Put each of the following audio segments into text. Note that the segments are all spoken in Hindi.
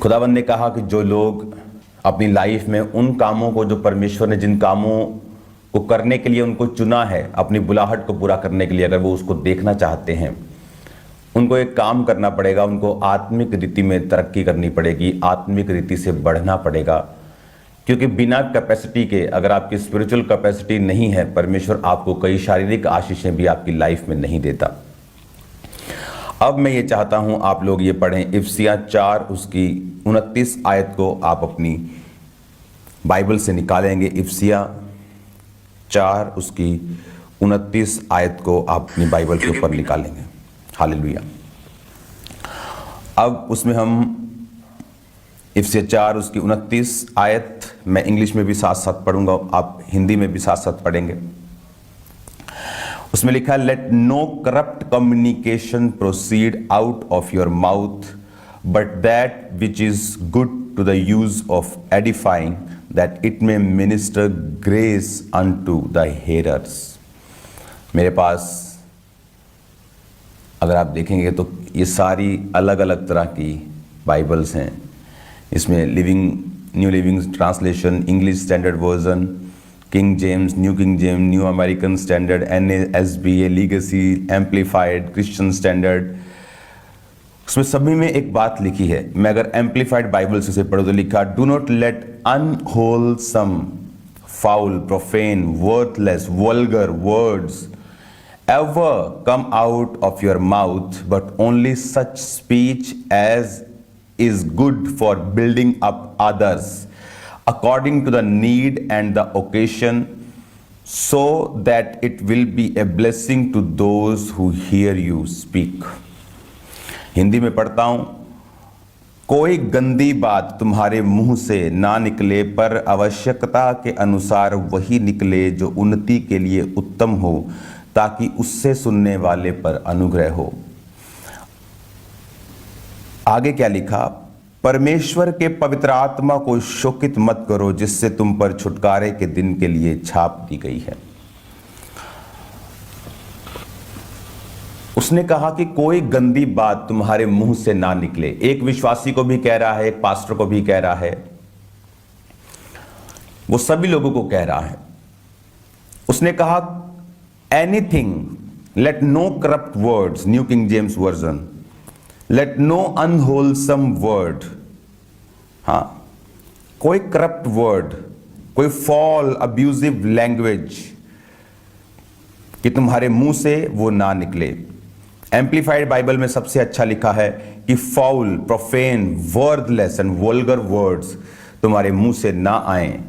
खुदावंद ने कहा कि जो लोग अपनी लाइफ में उन कामों को, जो परमेश्वर ने जिन कामों को करने के लिए उनको चुना है, अपनी बुलाहट को पूरा करने के लिए, अगर वो उसको देखना चाहते हैं, उनको एक काम करना पड़ेगा। उनको आत्मिक रीति में तरक्की करनी पड़ेगी, आत्मिक रीति से बढ़ना पड़ेगा। क्योंकि बिना कैपेसिटी के, अगर आपकी स्पिरिचुअल कैपेसिटी नहीं है, परमेश्वर आपको कई शारीरिक आशीषें भी आपकी लाइफ में नहीं देता। अब मैं ये चाहता हूं आप लोग ये पढ़ें, इफिसियां 4 उसकी 29 आयत को आप अपनी बाइबल से निकालेंगे। इफिसियां 4 उसकी 29 आयत को आप अपनी बाइबल के ऊपर निकालेंगे। हालेलुया। अब उसमें हम इफिसियां 4 उसकी 29 आयत, मैं इंग्लिश में भी साथ साथ पढ़ूंगा, आप हिंदी में भी साथ साथ पढ़ेंगे। उसमें लिखा है, let no corrupt communication proceed out of your mouth, but that which is good to the use of edifying, that it may minister grace unto the hearers. मेरे पास अगर आप देखेंगे तो ये सारी अलग अलग तरह की बाइबल्स हैं। इसमें new living translation, English standard version, king James, new king James, new American standard, NASB, legacy, amplified, Christian standard. उसमें सभी में एक बात लिखी है। मैं अगर एम्पलीफाइड बाइबल से पढ़ूं तो लिखा, do not let unwholesome, foul, profane, worthless, vulgar words ever come out of your mouth, but only such speech as is good for building up others according to the need and the occasion, so that it will be a blessing to those who hear you speak. Hindi में पढ़ता हूं, कोई गंदी बात तुम्हारे मुंह से ना निकले, पर आवश्यकता के अनुसार वही निकले जो उन्नति के लिए उत्तम हो, ताकि उससे सुनने वाले पर अनुग्रह हो। आगे क्या लिखा, परमेश्वर के पवित्र आत्मा को शोकित मत करो, जिससे तुम पर छुटकारे के दिन के लिए छाप दी गई है। उसने कहा कि कोई गंदी बात तुम्हारे मुंह से ना निकले। एक विश्वासी को भी कह रहा है, एक पास्टर को भी कह रहा है, वो सभी लोगों को कह रहा है। उसने कहा, anything, let no corrupt words, New King James Version, let no unwholesome word, हाँ, कोई corrupt word, कोई foul abusive language कि तुम्हारे मुंह से वो ना निकले। एम्पलीफाइड बाइबल में सबसे अच्छा लिखा है कि foul, profane, worthless and vulgar words तुम्हारे मुंह से ना आए,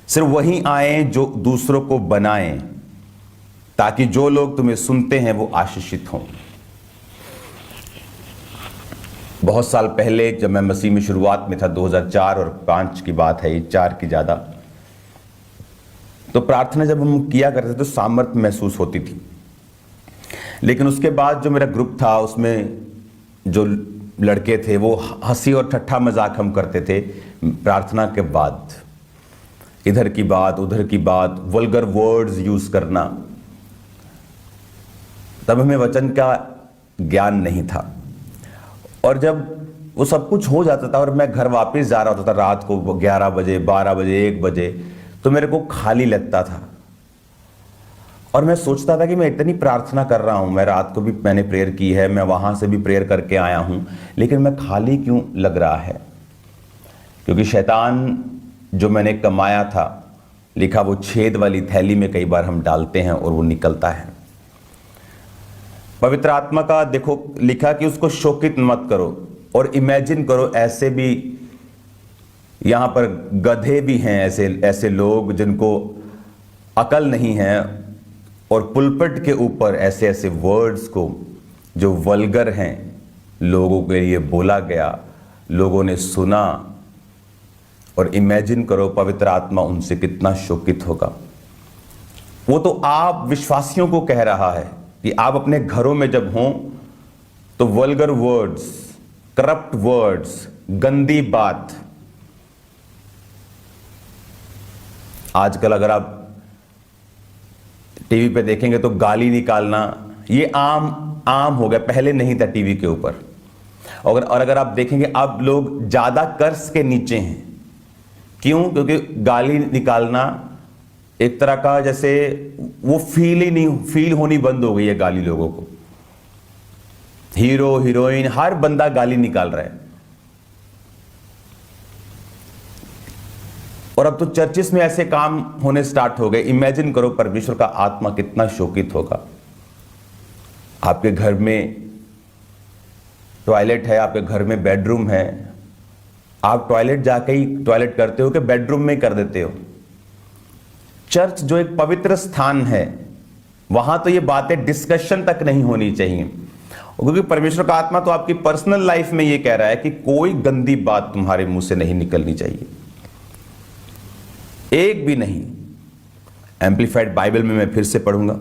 सिर्फ वही आए जो दूसरों को बनाएं, ताकि जो लोग तुम्हें सुनते हैं वो आशीषित हों। बहुत साल पहले जब मैं मसीह में शुरुआत में था, 2004 और 5 की बात है, 4 की ज़्यादा, तो प्रार्थना जब हम किया करते तो सामर्थ्य महसूस होती थी। लेकिन उसके बाद जो मेरा ग्रुप था, उसमें जो लड़के थे वो हंसी और ठट्ठा मजाक हम करते थे प्रार्थना के बाद, इधर की बात उधर की बात, वल्गर वर्ड्स यूज़ करना। तब हमें वचन का ज्ञान नहीं था, और जब वो सब कुछ हो जाता था और मैं घर वापस जा रहा होता था रात को 11 बजे, 12 बजे, 1 बजे, तो मेरे को खाली लगता था। और मैं सोचता था कि मैं इतनी प्रार्थना कर रहा हूँ, मैं रात को भी मैंने प्रेयर की है, मैं वहाँ से भी प्रेयर करके आया हूँ, लेकिन मैं खाली क्यों लग रहा है? क्योंकि शैतान जो मैंने कमाया था, लिखा वो छेद वाली थैली में कई बार हम डालते हैं और वो निकलता है। पवित्र आत्मा का देखो लिखा कि उसको शोकित मत करो। और इमेजिन करो, ऐसे भी यहां पर गधे भी हैं, ऐसे लोग जिनको अकल नहीं है, और पुलपिट के ऊपर ऐसे ऐसे वर्ड्स को जो वल्गर हैं लोगों के लिए बोला गया, लोगों ने सुना। और इमेजिन करो पवित्र आत्मा उनसे कितना शोकित होगा। वो तो आप विश्वासियों को कह रहा है कि आप अपने घरों में जब हों तो वल्गर वर्ड्स, करप्ट वर्ड्स, गंदी बात। आजकल अगर आप टीवी पे देखेंगे तो गाली निकालना ये आम हो गया, पहले नहीं था टीवी के ऊपर। और अगर आप देखेंगे अब लोग ज्यादा कर्ज के नीचे हैं। क्यों? क्योंकि गाली निकालना एक तरह का जैसे वो फील होनी बंद हो गई है गाली लोगों को। हीरो हीरोइन हर बंदा गाली निकाल रहा है। और अब तो चर्चिस में ऐसे काम होने स्टार्ट हो गए। इमेजिन करो परमेश्वर का आत्मा कितना शोकित होगा। आपके घर में टॉयलेट है, आपके घर में बेडरूम है, आप टॉयलेट जाके ही टॉयलेट करते हो कि बेडरूम में कर देते हो? चर्च जो एक पवित्र स्थान है, वहां तो ये बातें डिस्कशन तक नहीं होनी चाहिए, क्योंकि परमेश्वर का आत्मा तो आपकी पर्सनल लाइफ में ये कह रहा है कि कोई गंदी बात तुम्हारे मुंह से नहीं निकलनी चाहिए, एक भी नहीं। एम्प्लीफाइड बाइबल में मैं फिर से पढ़ूंगा,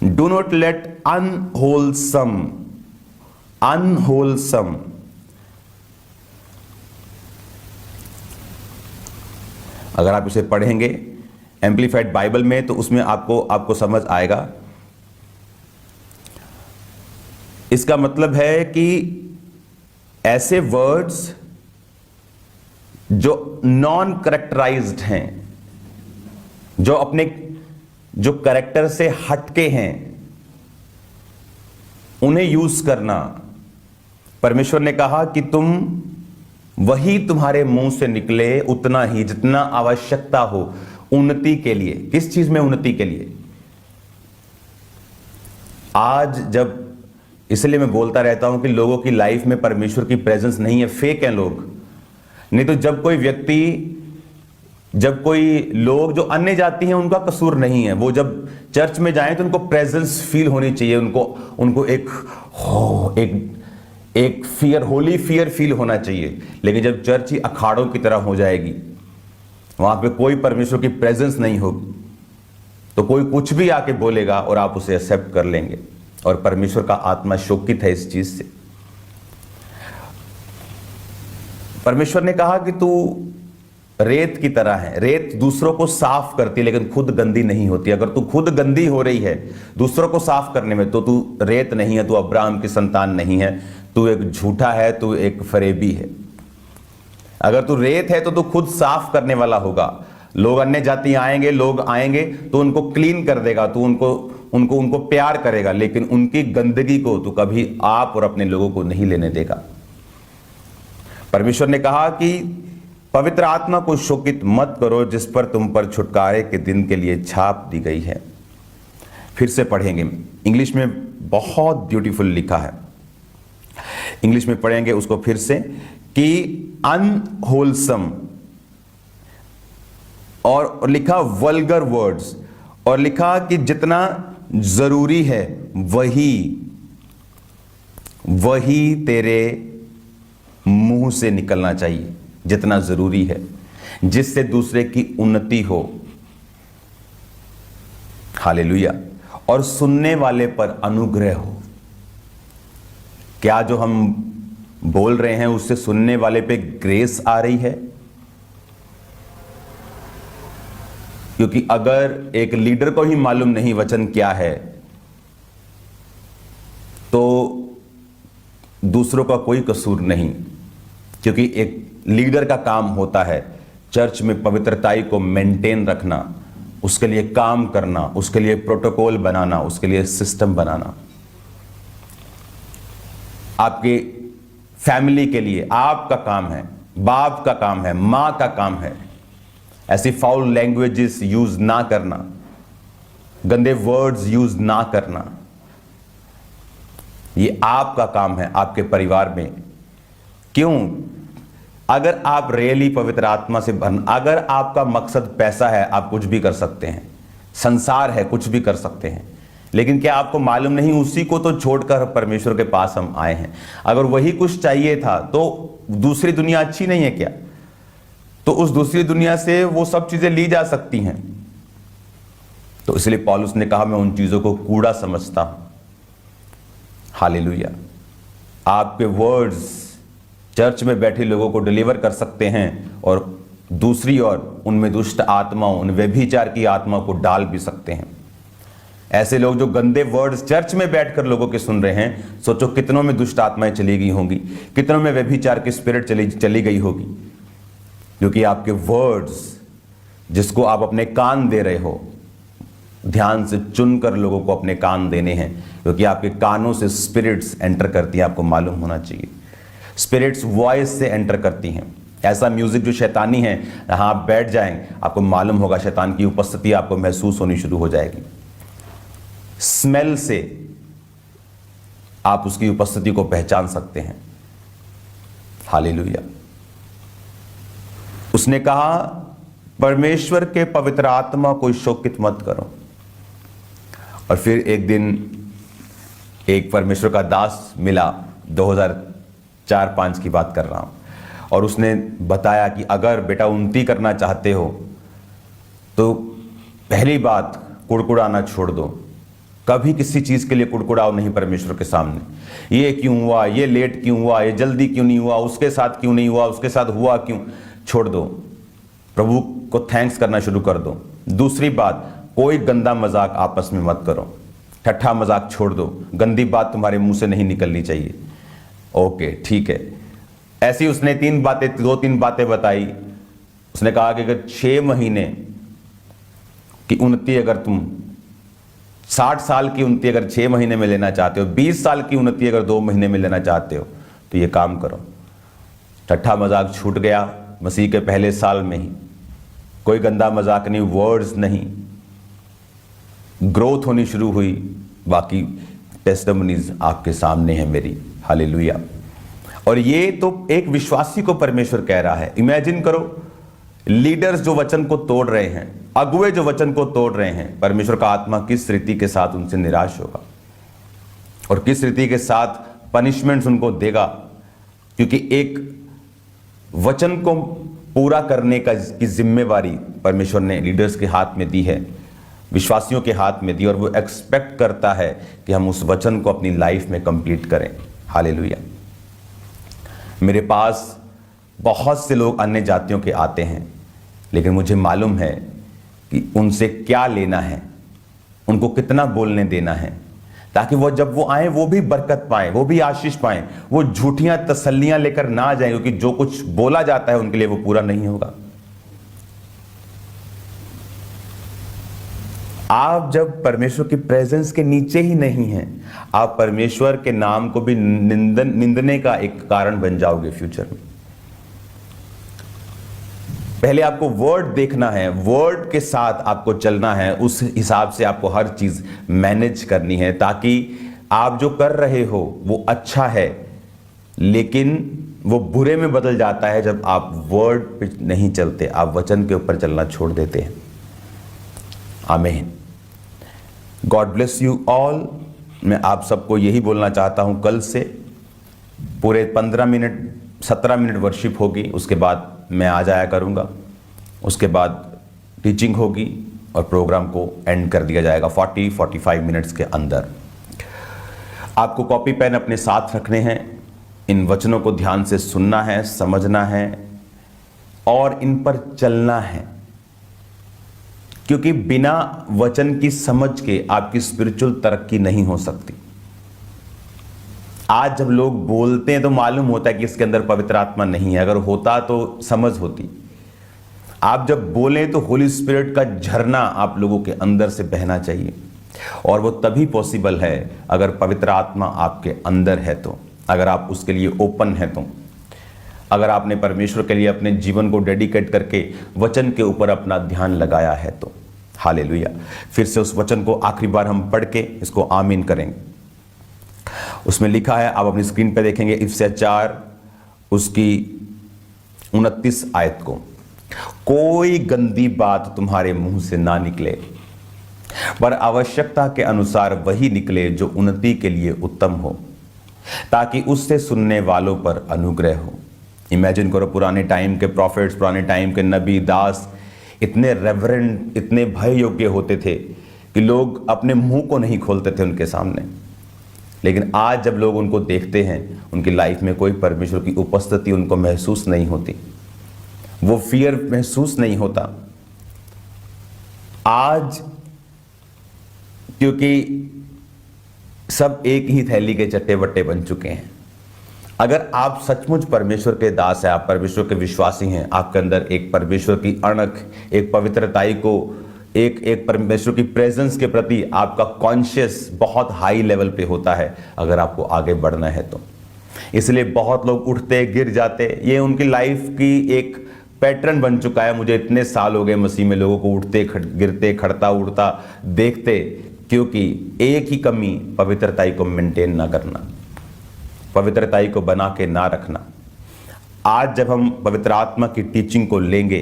डू नॉट लेट अनहोलसम अगर आप इसे पढ़ेंगे एम्प्लीफाइड बाइबल में तो उसमें आपको समझ आएगा। इसका मतलब है कि ऐसे वर्ड्स जो नॉन करेक्टराइज्ड हैं, जो अपने जो करेक्टर से हटके हैं, उन्हें यूज करना। परमेश्वर ने कहा कि तुम वही तुम्हारे मुंह से निकले उतना ही जितना आवश्यकता हो उन्नति के लिए। किस चीज में उन्नति के लिए? आज जब, इसलिए मैं बोलता रहता हूं कि लोगों की लाइफ में परमेश्वर की प्रेजेंस नहीं है, फेक हैं लोग। नहीं तो जब कोई लोग जो अन्य जाति हैं उनका कसूर नहीं है, वो जब चर्च में जाएं तो उनको प्रेजेंस फील होनी चाहिए, उनको एक फियर, होली फियर फील होना चाहिए। लेकिन जब चर्च ही अखाड़ों की तरह हो जाएगी, वहां पे कोई परमेश्वर की प्रेजेंस नहीं होगी, तो कोई कुछ भी आके बोलेगा और आप उसे एक्सेप्ट कर लेंगे। और परमेश्वर का आत्मा शोकित है इस चीज से। परमेश्वर ने कहा कि तू रेत की तरह है। रेत दूसरों को साफ करती है लेकिन खुद गंदी नहीं होती। अगर तू खुद गंदी हो रही है दूसरों को साफ करने में, तो तू रेत नहीं है, तू अब्राहम की संतान नहीं है, तू एक झूठा है, तू एक फरेबी है। अगर तू रेत है तो तू खुद साफ करने वाला होगा। लोग अन्य जाति आएंगे, लोग आएंगे तो उनको क्लीन कर देगा, तू उनको प्यार करेगा, लेकिन उनकी गंदगी को तू कभी आप और अपने लोगों को नहीं लेने देगा। परमेश्वर ने कहा कि पवित्र आत्मा को शोकित मत करो जिस पर तुम पर छुटकारे के दिन के लिए छाप दी गई है। फिर से पढ़ेंगे, इंग्लिश में बहुत ब्यूटीफुल लिखा है, इंग्लिश में पढ़ेंगे उसको फिर से कि अनहोलसम, और लिखा वल्गर वर्ड्स, और लिखा कि जितना जरूरी है वही तेरे मुंह से निकलना चाहिए, जितना जरूरी है, जिससे दूसरे की उन्नति हो। हालेलुया। और सुनने वाले पर अनुग्रह हो। क्या जो हम बोल रहे हैं उससे सुनने वाले पे ग्रेस आ रही है? क्योंकि अगर एक लीडर को ही मालूम नहीं वचन क्या है, तो दूसरों का कोई कसूर नहीं। क्योंकि एक लीडर का काम होता है चर्च में पवित्रताई को मेंटेन रखना, उसके लिए काम करना, उसके लिए प्रोटोकॉल बनाना, उसके लिए सिस्टम बनाना। आपके फैमिली के लिए आपका काम है, बाप का काम है, मां का काम है ऐसी फाउल लैंग्वेजेस यूज ना करना, गंदे वर्ड्स यूज ना करना। ये आपका काम है आपके परिवार में। क्यों? अगर आप रियली पवित्र आत्मा से भरना, अगर आपका मकसद पैसा है, आप कुछ भी कर सकते हैं, संसार है, कुछ भी कर सकते हैं, लेकिन क्या आपको मालूम नहीं उसी को तो छोड़कर परमेश्वर के पास हम आए हैं। अगर वही कुछ चाहिए था तो दूसरी दुनिया अच्छी नहीं है क्या? तो उस दूसरी दुनिया से वो सब चीजें ली जा सकती हैं। तो इसलिए पौलुस ने कहा मैं उन चीजों को कूड़ा समझता हूं। हालेलुया। आपके वर्ड्स चर्च में बैठे लोगों को डिलीवर कर सकते हैं और दूसरी ओर उनमें दुष्ट आत्माओं, उन व्यभिचार की आत्मा को डाल भी सकते हैं। ऐसे लोग जो गंदे वर्ड्स चर्च में बैठकर लोगों के सुन रहे हैं, सोचो कितनों में दुष्ट आत्माएं चली गई होंगी, कितनों में व्यभिचार की स्पिरिट चली गई होगी। क्योंकि आपके वर्ड्स, जिसको आप अपने कान दे रहे हो, ध्यान से चुनकर लोगों को अपने कान देने हैं, क्योंकि आपके कानों से स्पिरिट्स एंटर करती हैं। आपको मालूम होना चाहिए, स्पिरिट्स वॉइस से एंटर करती हैं। ऐसा म्यूजिक जो शैतानी है, जहां आप बैठ जाएं, आपको मालूम होगा शैतान की उपस्थिति आपको महसूस होनी शुरू हो जाएगी। स्मेल से आप उसकी उपस्थिति को पहचान सकते हैं। हालेलुया। उसने कहा, परमेश्वर के पवित्र आत्मा को शोकित मत करो। और फिर एक दिन एक परमेश्वर का दास मिला, 2004-5 की बात कर रहा हूं, और उसने बताया कि अगर बेटा उन्नति करना चाहते हो तो पहली बात कुड़कुड़ाना छोड़ दो। कभी किसी चीज के लिए कुड़कुड़ाओ नहीं परमेश्वर के सामने। ये क्यों हुआ, ये लेट क्यों हुआ, ये जल्दी क्यों नहीं हुआ, उसके साथ क्यों नहीं हुआ, उसके साथ हुआ क्यों, छोड़ दो। प्रभु को थैंक्स करना शुरू कर दो। दूसरी बात, कोई गंदा मजाक आपस में मत करो, ठट्ठा मजाक छोड़ दो। गंदी बात तुम्हारे मुंह से नहीं निकलनी चाहिए। ओके, ठीक है। ऐसी उसने 2-3 बातें बताई। उसने कहा कि अगर 6 महीने की उन्नति अगर तुम 60 साल की उन्नति अगर 6 महीने में लेना चाहते हो, 20 साल की उन्नति अगर 2 महीने में लेना चाहते हो, तो ये काम करो। ठट्ठा मजाक छूट गया मसीह के पहले साल में ही। कोई गंदा मजाक नहीं, वर्ड्स नहीं, ग्रोथ होनी शुरू हुई। बाकी टेस्टिमनीज आपके सामने है मेरी। हालेलुया। और ये तो एक विश्वासी को परमेश्वर कह रहा है। इमेजिन करो, लीडर्स जो वचन को तोड़ रहे हैं, अगुवे जो वचन को तोड़ रहे हैं, परमेश्वर का आत्मा किस रीति के साथ उनसे निराश होगा और किस रीति के साथ पनिशमेंट्स उनको देगा। क्योंकि एक वचन को पूरा करने की जिम्मेवारी परमेश्वर ने लीडर्स के हाथ में दी है, विश्वासियों के हाथ में दी, और वो एक्सपेक्ट करता है कि हम उस वचन को अपनी लाइफ में कंप्लीट करें। हालेलुया। मेरे पास बहुत से लोग अन्य जातियों के आते हैं, लेकिन मुझे मालूम है कि उनसे क्या लेना है, उनको कितना बोलने देना है, ताकि वो जब वो आए वो भी बरकत पाएं, वो भी आशीष पाएं, वो झूठियां तसल्लियां लेकर ना जाएं, क्योंकि जो कुछ बोला जाता है उनके लिए वो पूरा नहीं होगा। आप जब परमेश्वर की प्रेजेंस के नीचे ही नहीं हैं, आप परमेश्वर के नाम को भी निंदने का एक कारण बन जाओगे फ्यूचर में। पहले आपको वर्ड देखना है, वर्ड के साथ आपको चलना है, उस हिसाब से आपको हर चीज मैनेज करनी है, ताकि आप जो कर रहे हो वो अच्छा है, लेकिन वो बुरे में बदल जाता है जब आप वर्ड पे नहीं चलते, आप वचन के ऊपर चलना छोड़ देते हैं। आमीन। God bless you all. मैं आप सबको यही बोलना चाहता हूं, कल से पूरे 17 मिनट वर्शिप होगी, उसके बाद मैं आ जाया करूंगा, उसके बाद टीचिंग होगी और प्रोग्राम को एंड कर दिया जाएगा 40-45 मिनट्स के अंदर। आपको कॉपी पेन अपने साथ रखने हैं, इन वचनों को ध्यान से सुनना है, समझना है और इन पर चलना है, क्योंकि बिना वचन की समझ के आपकी स्पिरिचुअल तरक्की नहीं हो सकती। आज जब लोग बोलते हैं तो मालूम होता है कि इसके अंदर पवित्र आत्मा नहीं है, अगर होता तो समझ होती। आप जब बोलें तो होली स्पिरिट का झरना आप लोगों के अंदर से बहना चाहिए, और वो तभी पॉसिबल है अगर पवित्र आत्मा आपके अंदर है तो, अगर आप उसके लिए ओपन है तो, अगर आपने परमेश्वर के लिए अपने जीवन को डेडिकेट करके वचन के ऊपर अपना ध्यान लगाया है तो। हालेलुया। फिर से उस वचन को आखिरी बार हम पढ़ के इसको आमीन करेंगे। उसमें लिखा है, आप अपनी स्क्रीन पे देखेंगे, इफिसियर 4 उसकी 29 आयत को, कोई गंदी बात तुम्हारे मुंह से ना निकले, पर आवश्यकता के अनुसार वही निकले जो उन्नति के लिए उत्तम हो, ताकि उससे सुनने वालों पर अनुग्रह हो। इमेजिन करो, पुराने टाइम के प्रॉफिट्स, पुराने टाइम के नबी दास इतने रेवरेंट, इतने भय योग्य होते थे कि लोग अपने मुंह को नहीं खोलते थे उनके सामने। लेकिन आज जब लोग उनको देखते हैं, उनकी लाइफ में कोई परमेश्वर की उपस्थिति उनको महसूस नहीं होती, वो फियर महसूस नहीं होता। आज क्योंकि सब एक ही थैली के चट्टे बट्टे बन चुके हैं। अगर आप सचमुच परमेश्वर के दास हैं, आप परमेश्वर के विश्वासी हैं, आपके अंदर एक परमेश्वर की अणख, एक पवित्रताई को, एक परमेश्वर की प्रेजेंस के प्रति आपका कॉन्शियस बहुत हाई लेवल पे होता है अगर आपको आगे बढ़ना है तो। इसलिए बहुत लोग उठते गिर जाते, ये उनकी लाइफ की एक पैटर्न बन चुका है। मुझे इतने साल हो गए मसीह में लोगों को उठते गिरते, खड़ता उड़ता देखते, क्योंकि एक ही कमी पवित्रताई को मेंटेन ना करना, पवित्रताई को बना के ना रखना। आज जब हम पवित्र आत्मा की टीचिंग को लेंगे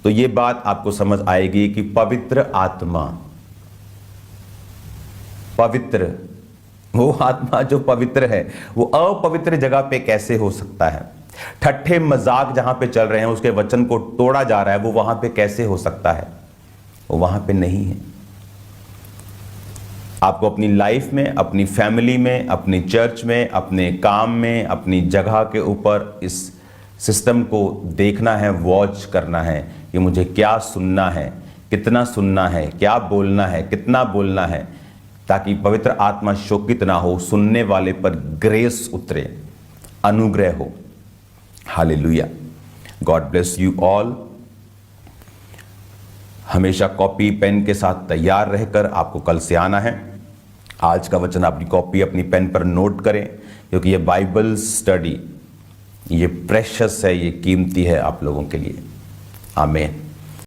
तो ये बात आपको समझ आएगी कि पवित्र आत्मा, पवित्र, वो आत्मा जो पवित्र है वो अपवित्र जगह पे कैसे हो सकता है। ठट्ठे मजाक जहां पे चल रहे हैं, उसके वचन को तोड़ा जा रहा है, वो वहां पे कैसे हो सकता है? वो वहां पे नहीं है। आपको अपनी लाइफ में, अपनी फैमिली में, अपनी चर्च में, अपने काम में, अपनी जगह के ऊपर इस सिस्टम को देखना है, वॉच करना है कि मुझे क्या सुनना है, कितना सुनना है, क्या बोलना है, कितना बोलना है, ताकि पवित्र आत्मा शोकित ना हो, सुनने वाले पर ग्रेस उतरे, अनुग्रह हो। Hallelujah. God bless you all. हमेशा कॉपी पेन के साथ तैयार रहकर आपको कल से आना है। आज का वचन अपनी कॉपी, अपनी पेन पर नोट करें, क्योंकि ये बाइबल स्टडी, ये प्रेशियस है, ये कीमती है आप लोगों के लिए। आमीन।